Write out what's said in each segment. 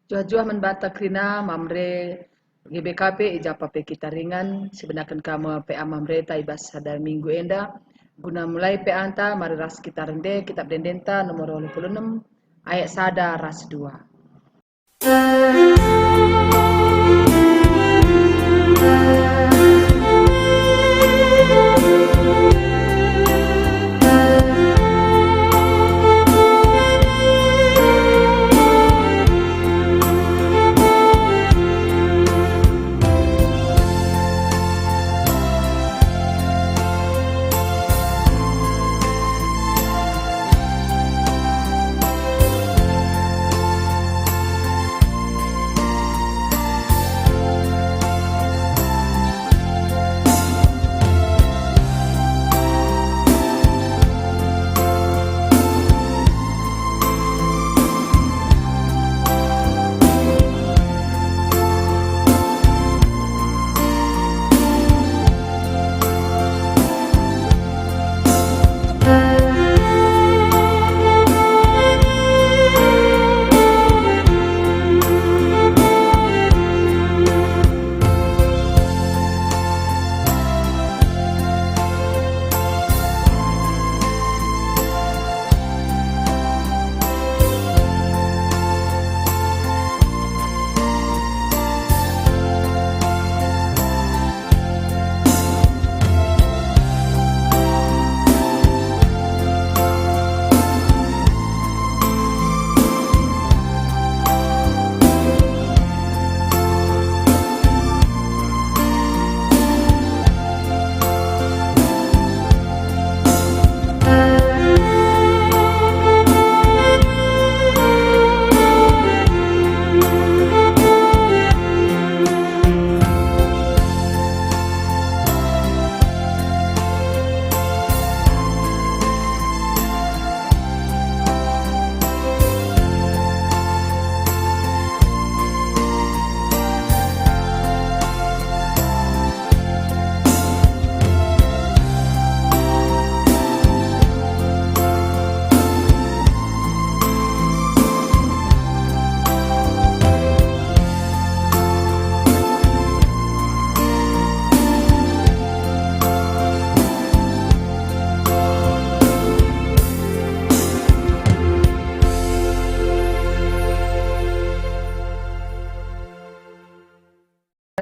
Jua-jua membata krina mamre GBKP ijapa pe kita ringan sebenarkan kamu pe mamre ta ibas sada minggu enda guna mulai pe anta mari ras kita rende kitab dendenta nomor 26 ayat sada ras 2.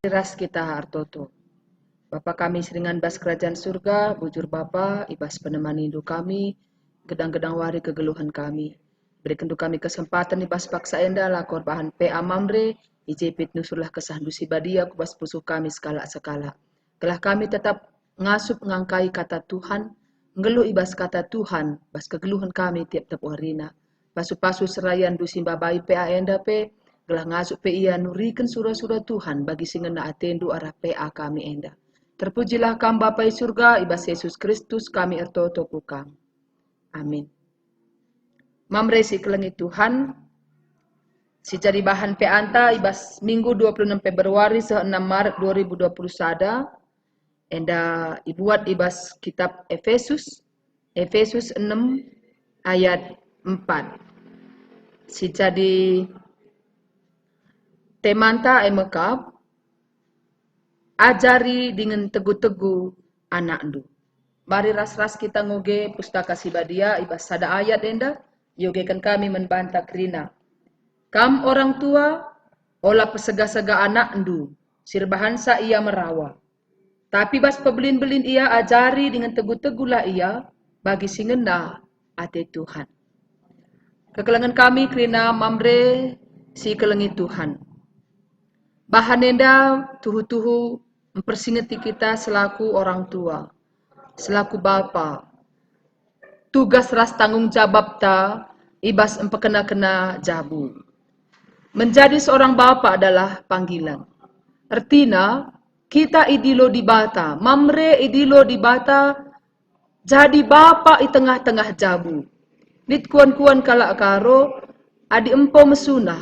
Ras kita hartoto. Bapa kami seringan bas kerajaan surga, bujur Bapa, ibas penemani hidup kami, gedang-gedang wari kegeluhan kami. Berikan tu kami kesempatan ibas paksa enda lakor bahan PA mamre, ijepit nusulah kesah dusi badia kubas pusuh kami sekala-sekala. Kelah kami tetap ngasup ngangkai kata Tuhan, ngeluh ibas kata Tuhan, bas kegeluhan kami tiap-tiap warina. Pasu-pasu serayan dusi babai PA enda pe, gelah ngasup pe ia nurikan surah-surah Tuhan bagi singena atendu arah PA kami enda. Terpujilah kam Bapa di surga, ibas Yesus Kristus kami ertoto pukam. Amin. Mamre si kelengi Tuhan, si jadi bahan pe anta ibas Minggu 26 Februari se 6 Maret 2020 sada, enda ibuat ibas kitab Efesus 6 ayat 4. Si jadi temanta emekap, ajari dengan teguh-teguh anak ndu. Mari ras-ras kita ngoge pustaka sibadia ibas sada ayat enda, yogekan kami membantah krina. Kam orang tua, olah pesega-sega anak ndu, sirbahansa ia merawa. Tapi bas pebelin-belin ia ajari dengan teguh-teguh lah ia, bagi singena ate Tuhan. Kekelangan kami krina mamre si kelengi Tuhan. Bahan enda tuhu-tuhu mempersingeti kita selaku orang tua, selaku bapa. Tugas ras tanggung jawab ta ibas empekena-kena jabu. Menjadi seorang bapa adalah panggilan. Artinya kita idilo di bata, mamre idilo di bata jadi bapa di tengah-tengah jabu. Nit kuan-kuan kalak karo adi empo mesunah,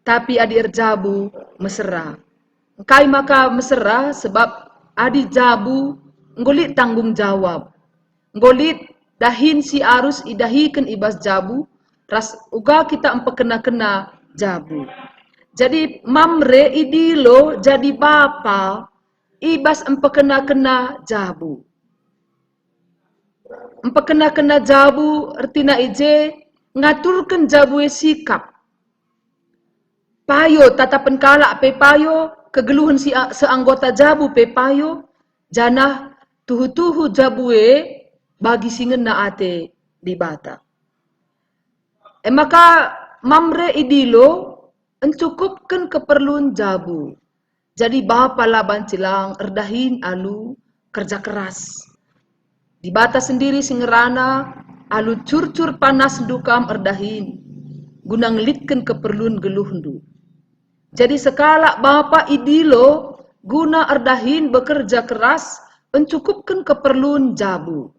tapi adi erjabu mesera. Kai maka mesera sebab adi jabu ngolit tanggung jawab. Ngolit dahin si arus idahikan ibas jabu, ras uga kita empekena-kena jabu. Jadi mamre idilo jadi bapa ibas empekena-kena jabu. Empekena-kena jabu artina ije ngaturkan jabu sikap. Payo tatapan kalak pe payo kegeluhan si seanggota jabu pe payo janah tuhu-tuhu jabue bagi singen na ate di bata. Maka mamre idilo encukupkan keperluan jabu. Jadi bapa laban cilang erdahin alu kerja keras. Di bata sendiri singerana alu curcur panas dukam erdahin guna ngelitkan keperluan geluhndu. Jadi sekala bapa idilo guna erdahin bekerja keras encukupkan keperluan jabu.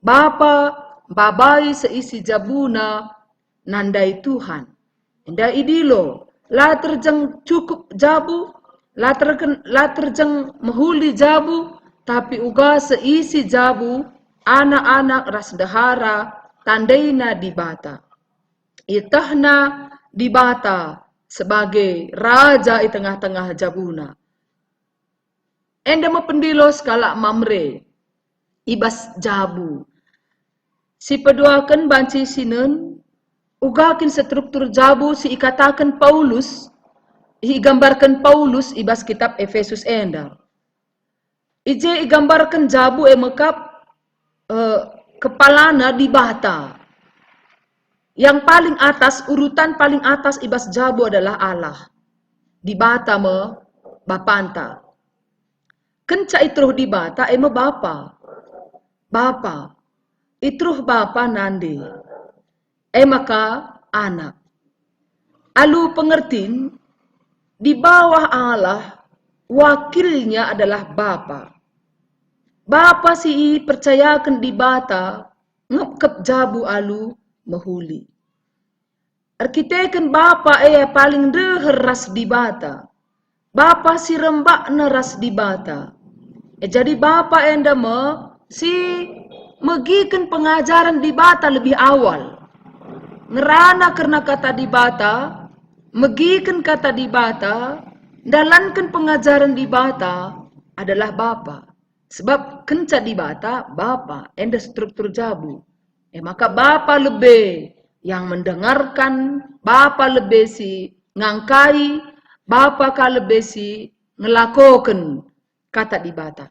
Bapa babai seisi jabuna nandai Tuhan. Indah idilo la terjeng cukup jabu, la terjeng mehuli jabu, tapi uga seisi jabu anak-anak ras dahara tandaina di bata. Itahna di bata sebagai raja di tengah-tengah jabuna. Enda mapendilo skala mamre ibas jabu. Si peduakan banci sinen ugakin struktur jabu si ikatakan Paulus, igambarkan Paulus ibas kitab Efesus enda. Ije igambarkan jabu mekap kepalana di bata. Yang paling atas, urutan paling atas ibas jabu adalah Allah. Di bata me bapanta. Kenca itruh di bata me bapa. Bapa. Itruh bapa nande. Maka anak. Alu pengertin, di bawah Allah, wakilnya adalah bapa. Bapa si percayakan di bata, ngepkep jabu alu mahuli. Arkiteken bapa paling deher ras di bata. Bapa si rembak na ras di bata. Jadi bapa enda si megiken pengajaran di bata lebih awal. Ngerana karena kata di bata, megiken kata di bata, dalankan pengajaran di bata adalah bapa. Sebab kenca di bata, bapa, enda struktur jabu. Maka bapa lebih yang mendengarkan, bapa lebih si ngangkai, bapa ka lebih si ngelakokan kata di bata.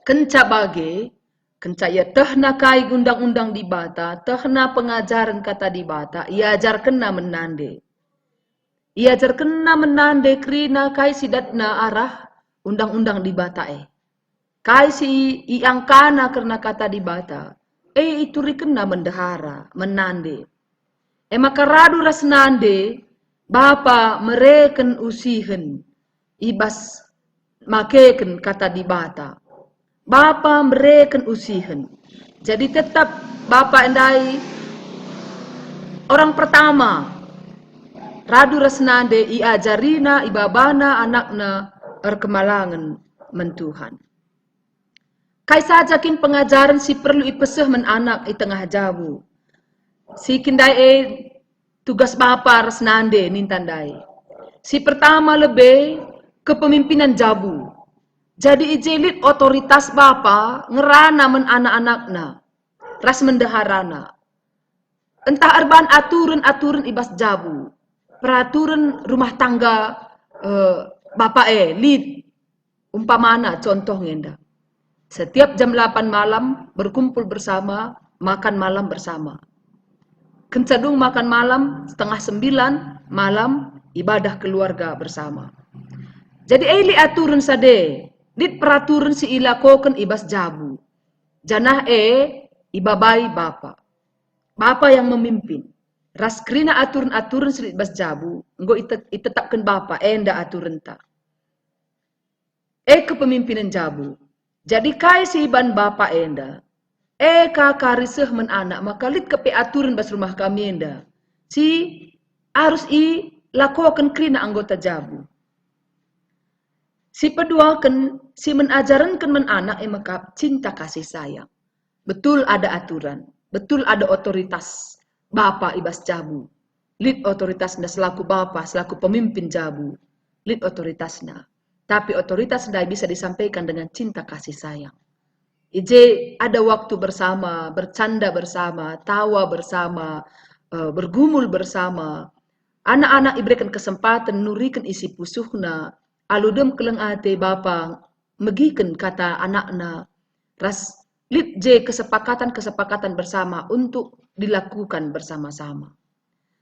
Kenca bage, kenca ya tehna kai undang-undang di bata, tehna pengajaran kata di bata, ia ajar kena menande. Ia ajar kena menande krina kai sidatna arah undang-undang di bata Kai si iangkana karena kata di bata. Itu rikena mendahara, menande. Maka radu ras nande, bapa mereken usihen, ibas makeken kata di bata. Bapa mereken usihen. Jadi tetap bapa endai orang pertama. Radu ras nande iajarina, ibabana, anakna, erkemalangan mentuhan. Kai saja kin pengajaran si perlu ipeseh men anak i tengah jabu. Si kindai tugas bapa ras nande nintandai. Si pertama lebih kepemimpinan jabu. Jadi ijelit otoritas bapa ngerana men anak-anakna. Ras mendeharana. Entah erban aturan-aturan ibas jabu. Peraturan rumah tangga bapa lead. Umpamana contoh ngenda. Setiap jam 8 malam berkumpul bersama, makan malam bersama. Kencadung makan malam, 8:30 malam, ibadah keluarga bersama. Jadi eli aturan sade, dit peraturan si ilakokan ibas jabu. Janah ibabai bapa. Bapa yang memimpin. Raskrina aturan-aturan si ibas jabu, enggo itetapkan bapa, enda aturan ta. Kepemimpinan jabu. Jadi kai si iban bapa enda. Kakariseh men anak maka lit kepe aturan bas rumah kami enda. Si harus lakukan krina anggota jabu. Si peduakan, si menajarankan men anak maka cinta kasih sayang. Betul ada aturan, betul ada otoritas bapa ibas jabu. Lid otoritasna selaku bapa, selaku pemimpin jabu. Lid otoritasna. Tapi otoritasna bisa disampaikan dengan cinta kasih sayang. Ije ada waktu bersama, bercanda bersama, tawa bersama, bergumul bersama. Anak-anak diberikan kesempatan nurikan isi pusuhna, aludem keleng ate bapa, megiken kata anakna. Ras lid je kesepakatan-kesepakatan bersama untuk dilakukan bersama-sama.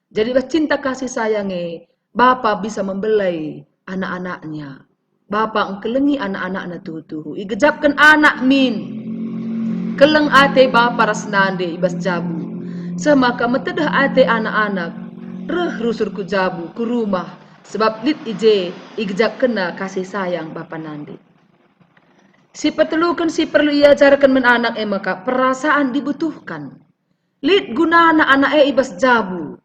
Jadi cinta kasih sayangnya, bapa bisa membelai anak-anaknya. Bapa engkelengi anak-anaknya tuhu. Igejapkan anak min. Keleng ate bapa rasnande ibas jabu. Semaka metedah ate anak-anak. Reh rusur ku jabu ku rumah. Sebab lid ije igejap kena kasih sayang bapa nande. Si petelukan si perlu ia ajarkan men anak maka perasaan dibutuhkan. Lid guna anak-anak ibas jabu.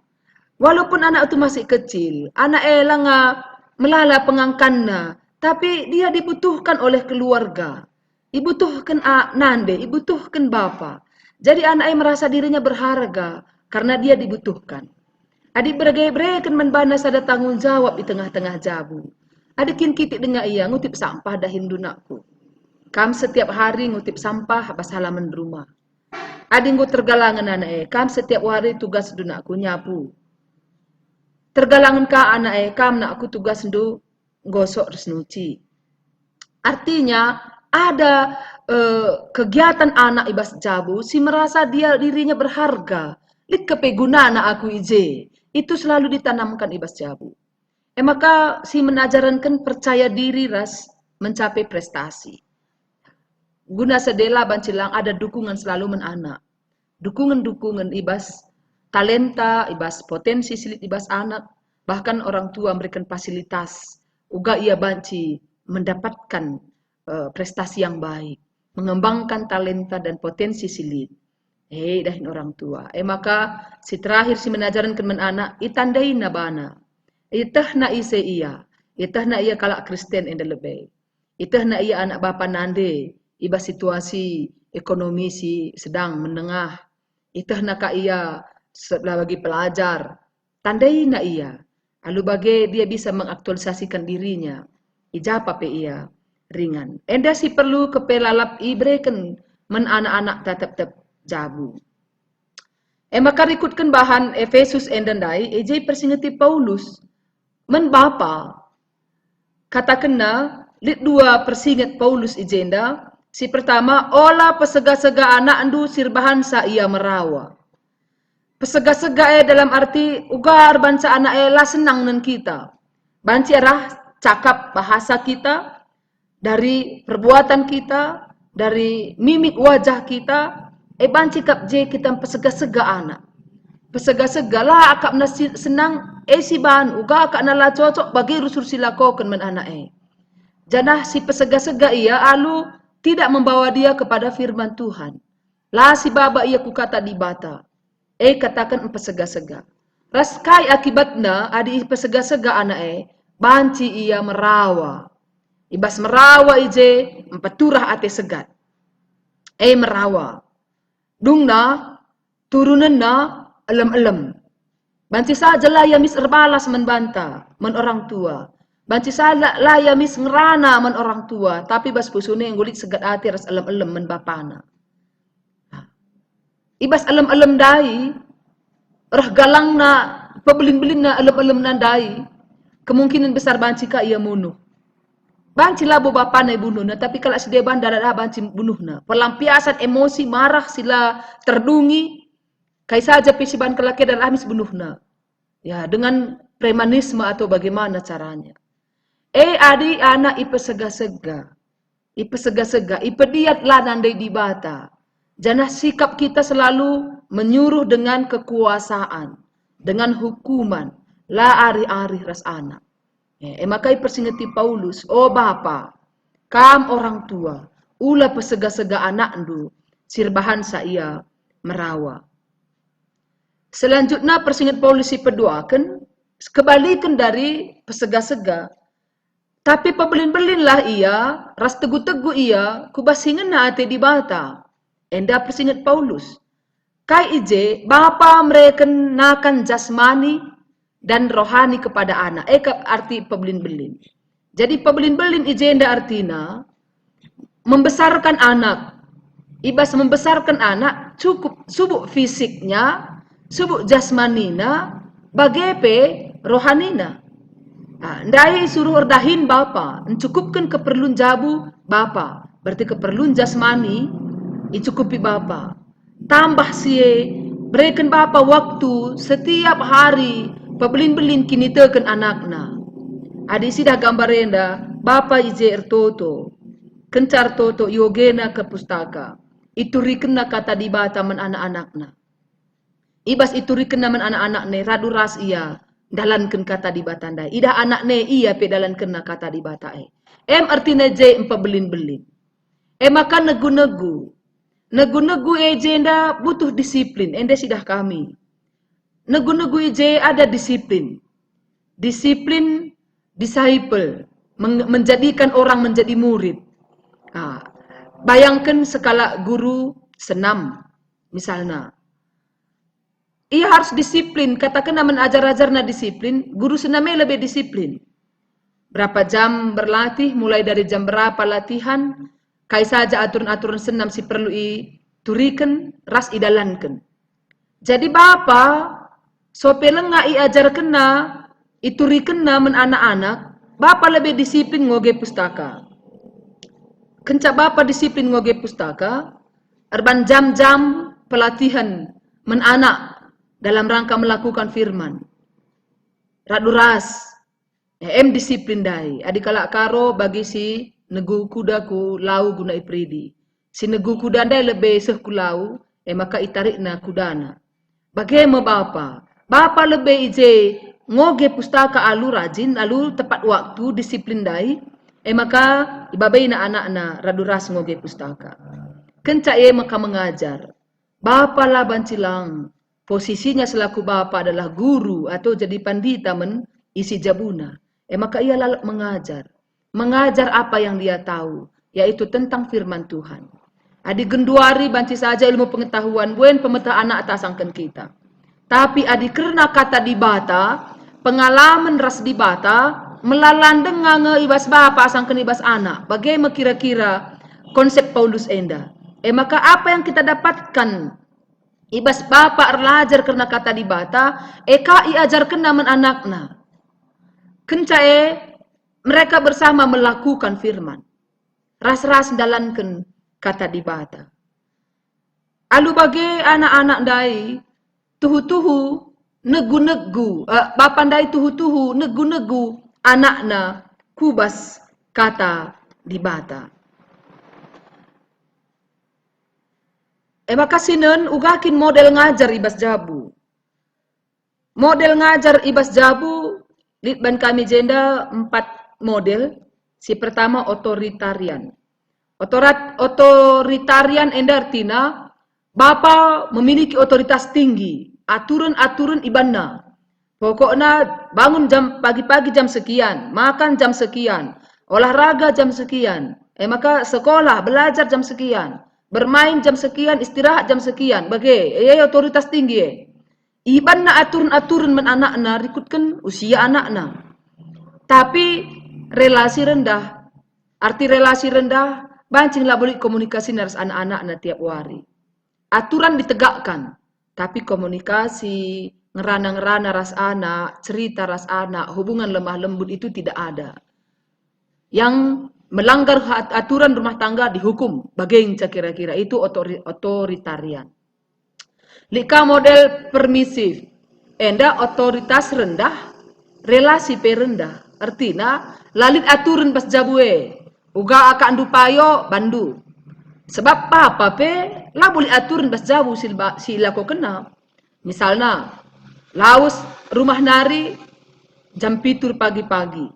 Walaupun anak itu masih kecil, anak langa melala pengangkanna, tapi dia dibutuhkan oleh keluarga. Dibutuhkan nande, dibutuhkan bapa. Jadi anak merasa dirinya berharga karena dia dibutuhkan. Adik bergebreken membana sada tanggung jawab di tengah-tengah jabu. Adik kitik dengan ia ngutip sampah dah hindunakku. Kam setiap hari ngutip sampah pas halaman rumah. Adik ngu tergalangan anak kam setiap hari tugas dunakku nyapu. Tergalangan ka anak kam nak aku tugas ndu gosok resnuci. Artinya ada kegiatan anak ibas jabu si merasa dirinya berharga. Lik kepeguna anak aku ije. Itu selalu ditanamkan ibas jabu. Maka si menajarankan percaya diri ras mencapai prestasi. Guna sedela bancilang ada dukungan selalu men anak. Dukungan-dukungan ibas talenta, ibas potensi silit ibas anak, bahkan orang tua memberikan fasilitas, uga ia banci mendapatkan prestasi yang baik, mengembangkan talenta dan potensi silit. Dahin orang tua. Maka si terakhir si menajaran kemen anak, itandai na bana. Itah na ise iya. Itah na iya kalak Kristen enda lebih. Itah na iya anak bapa nande, ibas situasi ekonomi si sedang menengah. Itah na ka iya bagi pelajar, tandai na ia. Lalu bagi dia bisa mengaktualisasikan dirinya. Ijapa pe ia ringan. Enda si perlu kepelalap ibreken men anak-anak tetap jabu. Maka rikutkan bahan Efesus endandai, ejai persingeti Paulus men bapa. Kata kena, lit dua persinget Paulus ijenda. Si pertama, olah pesega-sega anak andu sirbahan sa ia merawa. Pesega-sega dalam arti ugar banca anak lah senang dengan kita. Banci arah cakap bahasa kita, dari perbuatan kita, dari mimik wajah kita, banci kap je kita pesega-sega anak. Pesega-sega lah akap na senang, si ban uga akap na lah cocok bagi rusur silakokan men anak Janah si pesega-sega ia alu tidak membawa dia kepada firman Tuhan. Lah si baba ia kukata di bata. Katakan pesega-sega. Raskai akibatnya adi pesega-sega anak banci ia merawa. Ibas merawa ije empeturah ate segat. Merawa. Dungna turunan na elem-elem. Banci saja lah ya mis erbalas membanta men orang tua. Banci saja lah ya mis ngerana men orang tua. Tapi bas pusune yang gulit segat ate ras elem-elem men bapana. Ibas elem-elem dai, rah galang na, pebelin-belin na elem-elem na dai, kemungkinan besar banci ka ia munuh. Banci labo bapa na bunuh na, tapi kalau sedia bandar ada banci bunuh na. Pelampiasan emosi, marah sila terdungi, kai saja pisiban kelaki dan amis bunuh na. Ya, dengan premanisme atau bagaimana caranya. Adi anak ipe sega-sega, ipe diat lah nandai di bata. Janah sikap kita selalu menyuruh dengan kekuasaan, dengan hukuman, la ari-ari ras anak. Makai persingeti Paulus, bapa, kam orang tua, ula pesega-sega anak ndu, sirbahan sa ia merawa. Selanjutnya persinget Paulus si peduakan, kebalikan dari pesega-sega. Tapi pebelin-belin lah ia, ras tegu-tegu ia, kubasingan na ate di bata. Enda persinget Paulus. Kai ije, bapa mereka nakan jasmani, dan rohani kepada anak. Arti pebelin-belin. Jadi pebelin-belin ijenda artinya membesarkan anak. Ibas membesarkan anak cukup subuk fisiknya, subuk jasmanina, bagepe rohanina. Ndai suruh ordahin bapa, mencukupkan keperluan jabu bapa. Berarti keperluan jasmani, dicukupi bapa. Tambah sie, berikan bapa waktu setiap hari, pebelin-belin kini teken anakna. Adi sidah gambarenda, bapa ije ertoto, kencar toto yogena ke pustaka. Itu rikena kata dibata men anak-anakna. Ibas itu rikena men anak-anakne, radu ras iya. Dalankan kata di batandai. Ida anak ne iya pe dalankan na kata di batae. Artinya je empabelin-belin. Maka negu-negu. Negu-negu jenda butuh disiplin. Ende sidah kami. Negu-negu je ada disiplin. Disiplin disciple. Menjadikan orang menjadi murid. Bayangkan skala guru senam. Misalnya. Ia harus disiplin, katakan naman ajar-ajar na disiplin, guru senamnya lebih disiplin. Berapa jam berlatih, mulai dari jam berapa latihan, kai saja aturan-aturan senam si perlu turikan, ras idalankan. Jadi bapa, sopeleng nga iajar kena, iturikan na men anak-anak, bapa lebih disiplin ngoge pustaka. Kenca bapa disiplin ngoge pustaka, erban jam-jam pelatihan men anak, dalam rangka melakukan firman. Radu ras. Disiplin dai. Adikala karo bagi si negu kudaku lau guna ipridi. Si negu kuda dai lebih sehku lau. Maka itarik na kudana. Bagaimana bapa? Bapa lebih ije ngoge pustaka alu rajin. Alu tepat waktu disiplin dai. Maka ibabai na anak na radu ras ngoge pustaka. Kenca maka mengajar. Bapa lah bancilang. Posisinya selaku bapa adalah guru atau jadi pandita isi jabuna. Maka ia lalu mengajar. Mengajar apa yang dia tahu. Yaitu tentang firman Tuhan. Adi genduari banci saja ilmu pengetahuan. Buen pemeta anak atasangkan kita. Tapi adi kerana kata dibata. Pengalaman ras dibata. Melalandeng nge ibas bapa asangkan ibas anak. Bagaimana kira-kira konsep Paulus enda. Maka apa yang kita dapatkan. Ibas bapa erlajar karena kata dibata, ka iajarkan naman anakna. Kenca mereka bersama melakukan firman. Ras-ras dalankan kata dibata. Alu bagi anak-anak dai, tuhu-tuhu, negu-negu, bapa dai tuhu-tuhu, negu-negu, anakna, kubas kata dibata. Maka sinen ugakin model ngajar ibas jabu. Model ngajar ibas jabu, litban kami jenda 4 model. Si pertama otoritarian. Otoritarian enda artinya, bapa memiliki otoritas tinggi. Aturan-aturan ibanna. Pokoknya bangun jam pagi-pagi jam sekian, makan jam sekian, olahraga jam sekian. Maka sekolah, belajar jam sekian. Bermain jam sekian, istirahat jam sekian. Otoritas tinggi. Iban na aturan-aturan men anak-na, rikutkan usia anak-na. Tapi relasi rendah. Arti relasi rendah, bancinglah boleh komunikasi dengan anak-anak tiap hari. Aturan ditegakkan. Tapi komunikasi, ngerana-ngerana ras anak, cerita ras anak, hubungan lemah lembut itu tidak ada. Yang melanggar aturan rumah tangga dihukum. Bagaimana kira-kira itu otoritarian. Lika model permisif. Enda otoritas rendah, relasi perendah. Artinya lalit aturan pas jabue. Uga akan dupayo bandu. Sebab apa pe lah boleh aturan pas jabu sila ko kena. Misalnya laus rumah nari jam 7 pagi-pagi.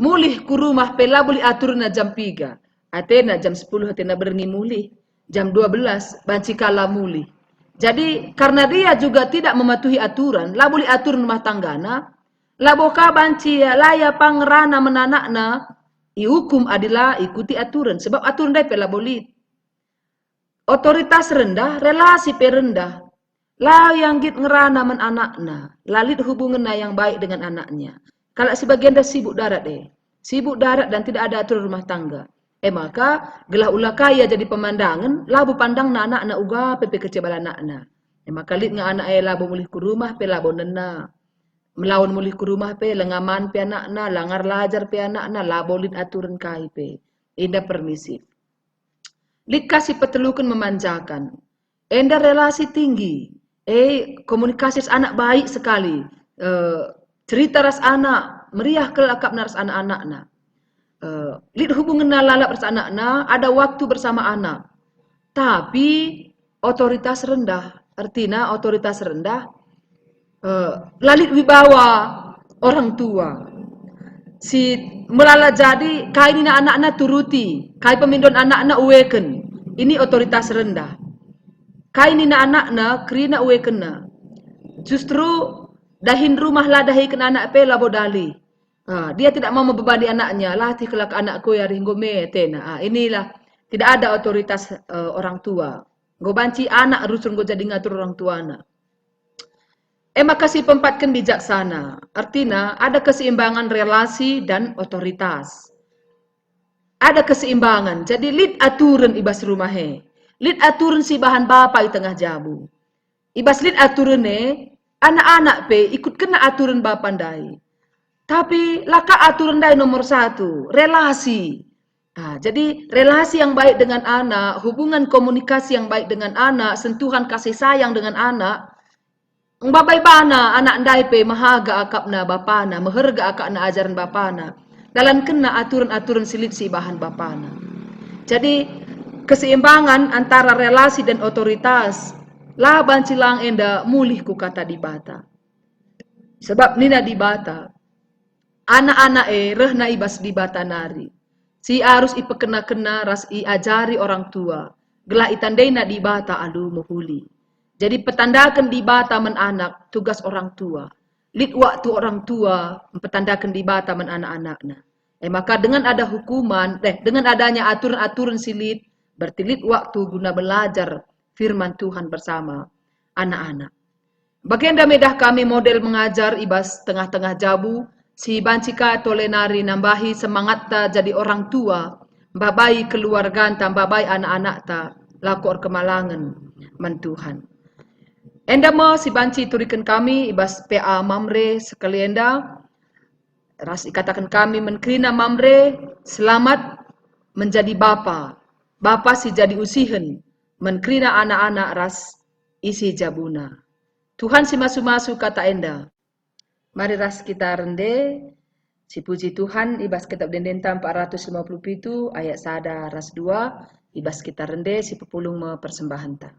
Mulih ku rumah pela boleh atur na jam 3. Atena jam 10 atena berengi mulih. Jam 12 banci kala mulih. Jadi karena dia juga tidak mematuhi aturan. La boleh atur rumah tanggana. La boka banci laya pangerana menanakna. Ihukum adalah ikuti aturan. Sebab aturan dia pela boleh. Otoritas rendah, relasi perendah. La yang git ngerana men anakna, lalit hubunganna yang baik dengan anaknya. Kalau sebagian dah sibuk darat sibuk darat dan tidak ada atur rumah tangga. Maka gelah ulah kaya jadi pemandangan, labu pandang na anak uga pepe kecebala anak. Maka lit nga anak labu mulih ke rumah pe labu nena. Melawan mulih ke rumah pe lengaman pe anakna, langar lajar pe anakna, labu lit aturan kai pe. Indah permisif. Lit kasih petelukan memanjakan. Enda relasi tinggi. Komunikasi anak baik sekali. Cerita ras anak, meriah kelakap naras anak-anakna. Lit hubungan lalap ras anak-anak, ada waktu bersama anak. Tapi otoritas rendah. Artinya otoritas rendah. Lalit wibawa orang tua. Si melala jadi kai ni anak-anak turuti, kai pemindon anak-anak uweken. Ini otoritas rendah. Kai ni anak-anak krina uwekena. Justru dahin rumah lah dahi kena anak pe labo dali. Dia tidak mau membebani anaknya. Latih kelak anakku ya ringgo tena. Inilah tidak ada otoritas orang tua. Go banci anak rusun go jadi ngatur orang tua anak. Maka si pempatkan bijaksana. Artinya ada keseimbangan relasi dan otoritas. Ada keseimbangan. Jadi lid aturan ibas rumahe. Lid aturan si bahan bapa di tengah jabu. Ibas lid aturan anak-anak pe ikut kena aturan bapa dai. Tapi laka aturan dai nomor satu. Relasi. Jadi relasi yang baik dengan anak. Hubungan komunikasi yang baik dengan anak. Sentuhan kasih sayang dengan anak. Ang babay bana, anak ndai pe mahaga akap na bapana, maharga akap na ajaran bapana. Dalam kena aturan-aturan silit si bahan bapana. Jadi keseimbangan antara relasi dan otoritas laban silang enda mulih ku kata di bata. Sebab nina di bata, anak-anak rehna ibas di bata nari. Si harus ipekena-kena ras ajari orang tua. Gelah itandaina di bata alu muhuli. Jadi petandakan di bata men anak tugas orang tua. Lid waktu orang tua mempetandakan di bata men anak-anaknya. Maka dengan ada hukuman, dengan adanya aturan-aturan silit, berarti lid waktu guna belajar firman Tuhan bersama anak-anak. Bagian medah kami model mengajar ibas tengah-tengah jabu, si bancika tolenari nambahi semangat ta jadi orang tua, babai keluarga ta, babai anak-anak ta, lakor kemalangan men Tuhan. Enda mo si banci turikan kami ibas PA Mamre sekali enda. Ras ikatakan kami menkrina Mamre selamat menjadi bapa. Bapa si jadi usihen menkrina anak-anak ras isi jabuna. Tuhan si masu-masu kata enda. Mari ras kita rende. Si puji Tuhan ibas kitab Dendenta 457 ayat 1 ras 2. Ibas kita rende si pepulung me persembahan ta.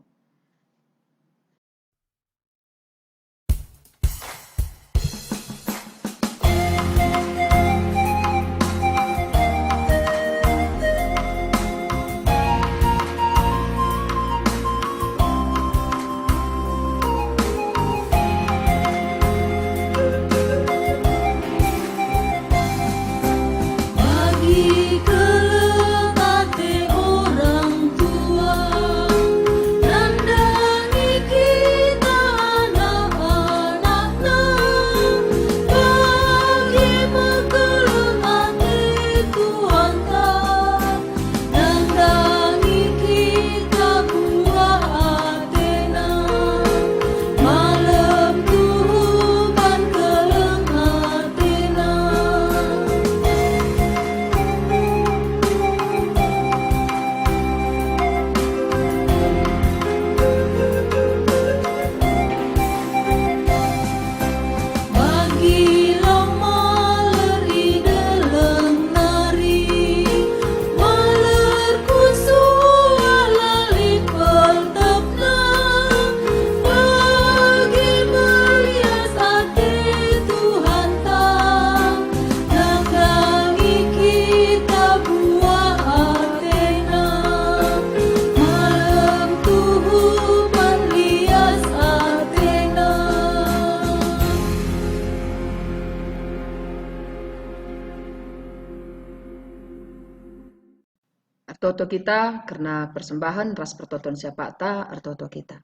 Artoto kita karena persembahan ras pertoton siapa ta artoto kita.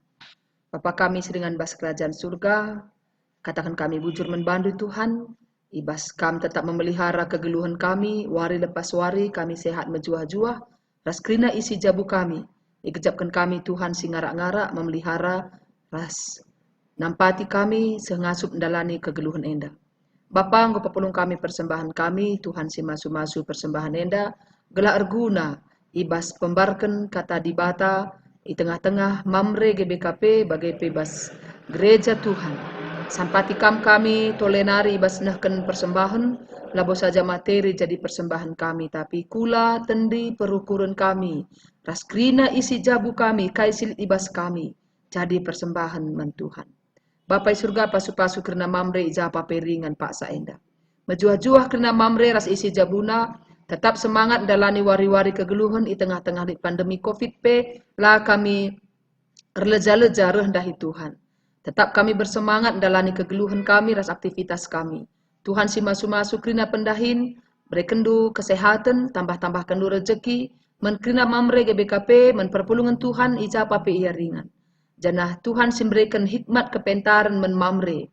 Bapa kami sedingan bas kerajaan surga, katakan kami bujur menbantu Tuhan, ibas kami tetap memelihara kegeluhan kami, wari lepas wari kami sehat menjuah-juah, ras kerina isi jabu kami, ikejapkan kami Tuhan si ngarak-ngarak memelihara, ras nampati kami sengasup mendalani kegeluhan enda. Bapa engkau pepulung kami persembahan kami, Tuhan si masu-masu persembahan enda, gelak erguna, ibas pembarken kata dibata, di tengah-tengah mamre GBKP bagai bebas gereja Tuhan. Sampati kami tolenari ibas nahken persembahan, labo saja materi jadi persembahan kami, tapi kula tendi perukuran kami, raskrina isi jabu kami, kaisil ibas kami, jadi persembahan men Tuhan. Bapai surga pasu-pasu kerana mamre ijapa peringan Pak Saenda. Mejuah-juah kerana mamre ras isi jabuna, tetap semangat dalani wari-wari kegeluhan di tengah-tengah pandemi COVID-19, lah kami releja-leja rendahi Tuhan. Tetap kami bersemangat dalani kegeluhan kami ras aktivitas kami. Tuhan si masu-masu kerana pendahin, berekendu kesehatan, tambah-tambah kendu rezeki, menkerina mamre GBKP, menperpulungan Tuhan ijapa pe ia ringan. Janah Tuhan simberikan hikmat kepentaran menmamre.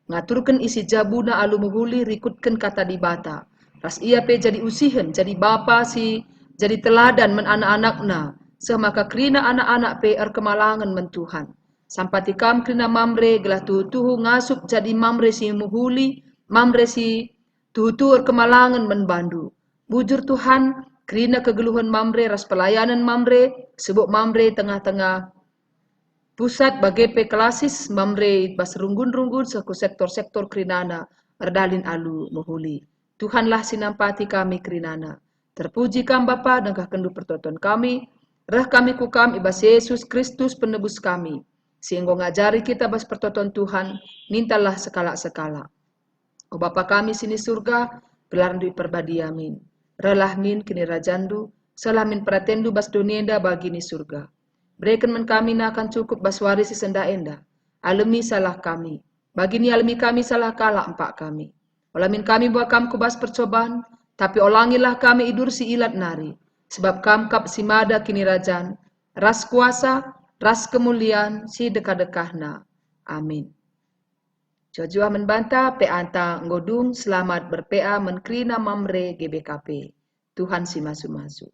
Ngaturkan isi jabuna alu muhuli rikutkan kata dibata. Ras ia pe jadi usihan, jadi bapa si, jadi teladan men anak-anakna. Semaka kerina anak-anak pe kemalangan men Tuhan. Sampati kam kerina mamre gelah tuhu ngasup jadi mamre si muhuli, mamre si tuhu kemalangan men bandu. Bujur Tuhan, kerina kegeluhan mamre ras pelayanan mamre, sebut mamre tengah-tengah pusat bagai pekelasis mamre bas runggun-runggun seku sektor-sektor kerinana erdalin alu mohuli. Tuhanlah sinampati kami kerinana. Terpuji kam Bapa dan kendu pertonton kami. Rah kami kukam ibas Yesus Kristus penebus kami. Sehingga ngajari kita bas pertonton Tuhan. Mintalah sekala-sekala. O Bapa kami sini surga. Gelaran du perbadi amin. Relah min kini rajandu. Salah min pratendu bas dunienda bagi ni surga. Berikan men kami na akan cukup baswari si senda enda. Alemi salah kami. Bagi ni alemi kami salah kalah empak kami. Olamin kami buat kam kubas percobaan. Tapi olangilah kami idur si ilat nari. Sebab kam kap si mada kini rajan. Ras kuasa, ras kemuliaan si dekah-dekahna. Amin. Jua-jua membantah pe anta ngodung selamat berpea menkrina mamre GBKP. Tuhan si masu-masu.